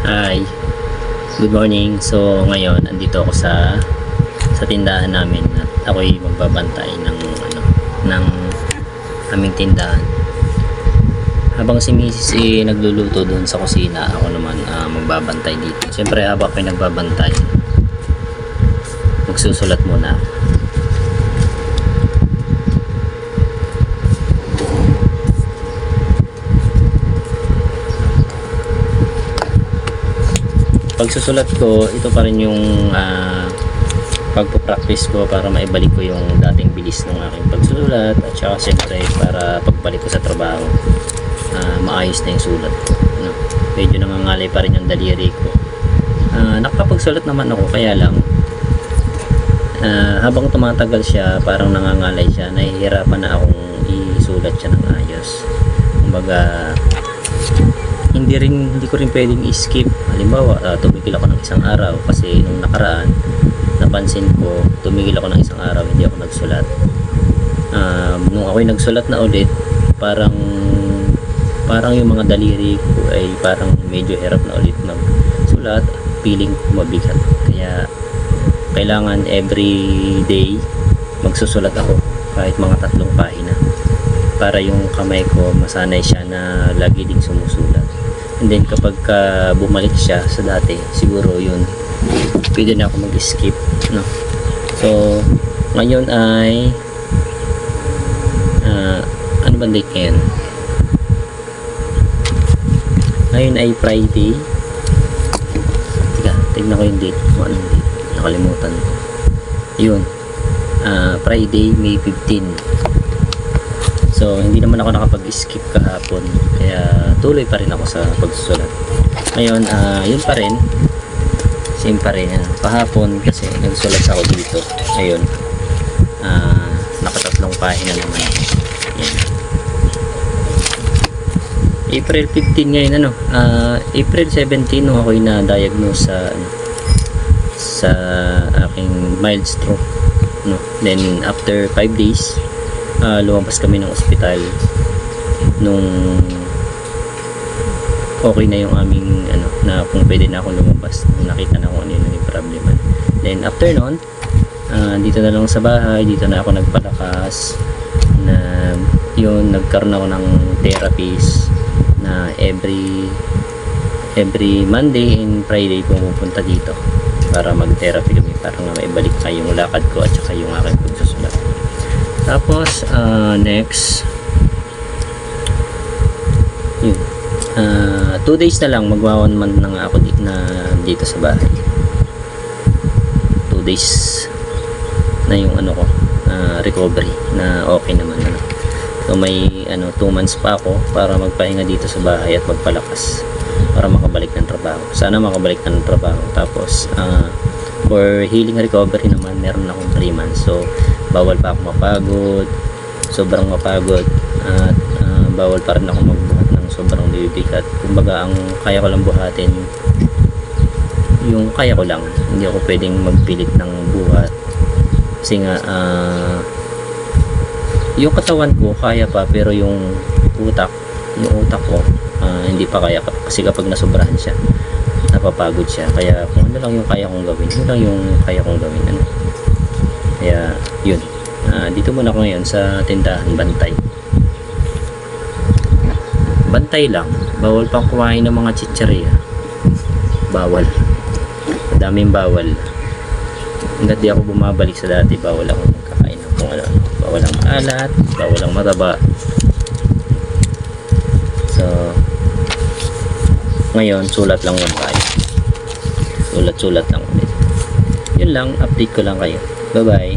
Hi, good morning. So ngayon andito ako sa tindahan namin at ako'y magbabantay ng aming tindahan. Habang si Mrs. nagluluto doon sa kusina, ako naman magbabantay dito. Siyempre habang ako'y nagbabantay, magsusulat muna. Pagsusulat ko, ito pa rin yung pagpo-practice ko para maibalik ko yung dating bilis ng aking pagsusulat, at saka siyempre para pagbalik ko sa trabaho maayos na yung sulat ko, no? Medyo nangangalay pa rin yung daliri ko. Nakapagsulat naman ako, kaya lang habang tumatagal siya, parang nangangalay siya, nahihirapan na akong isulat siya ng ayos. Kumbaga hindi ko rin pwedeng i-skip. Halimbawa, tumigil ako ng isang araw kasi nung nakaraan napansin ko, tumigil ako ng isang araw, hindi ako nagsulat. Nung ako'y nagsulat na ulit, parang yung mga daliri ko ay parang medyo hirap na ulit magsulat, feeling ko mabigat. Kaya kailangan every day magsusulat ako, kahit mga 3 pahina, para yung kamay ko masanay siya na lagi ding sumusulat. And then kapag bumalik siya sa dati, siguro yun, pwede na ako mag-skip, no? So ngayon ay ano ba date ngayon? Ngayon ay Friday. Tignan ko yung date, anong date, nakalimutan ko. Yun, Friday, May 15. So hindi naman ako nakapag-skip kahapon, kaya tuloy pa rin ako sa pagsusulat. Ngayon yun pa rin, same pa rin. Kahapon kasi nagsulat ako dito. Ngayon naka 3 pahina naman. Yan. April 15 ngayon, April 17 nung ako'y na-diagnose sa aking mild stroke, no? Then after 5 days lumabas kami ng ospital nung okay na yung aming na kung pwede na akong lumabas, nakita na kung ano yung problema. Then after nun, dito na lang sa bahay, dito na ako nagpalakas na yun, nagkaroon ako ng therapist na every Monday and Friday pumupunta dito para mag-therapy kami, para nga maibalik ka yung lakad ko at saka yung aking pagsusulat. Tapos next yun, 2 days na lang, magwa 1 month na nga ako dito sa bahay. 2 days na yung ko recovery na okay naman. So may 2 months pa ako para magpahinga dito sa bahay at magpalakas para makabalik ng trabaho. Sana makabalik na ng trabaho. Tapos for healing recovery naman, meron akong 3 months. So bawal pa ako mapagod, sobrang mapagod, at bawal pa rin ako magbuhat ng sobrang bibigat. Kumbaga ang kaya ko lang buhatin yung kaya ko lang, hindi ako pwedeng magpilit ng buhat kasi nga yung katawan ko kaya pa, pero yung utak ko hindi pa kaya, kasi kapag nasobrahan siya napapagod siya. Kaya kung ano lang yung kaya kong gawin, yun lang yung kaya kong gawin. Kaya yun, dito muna ako ngayon sa tindahan, bantay lang. Bawal pang kumain ng mga chicharia, bawal, madaming bawal. Hanggat di ako bumabalik sa dati, bawal ako magkakain ng kung ano, bawal ang maalat, bawal ang mataba. So ngayon sulat lang muna tayo, sulat lang ulit. Yun lang, update ko lang kayo. Bye bye.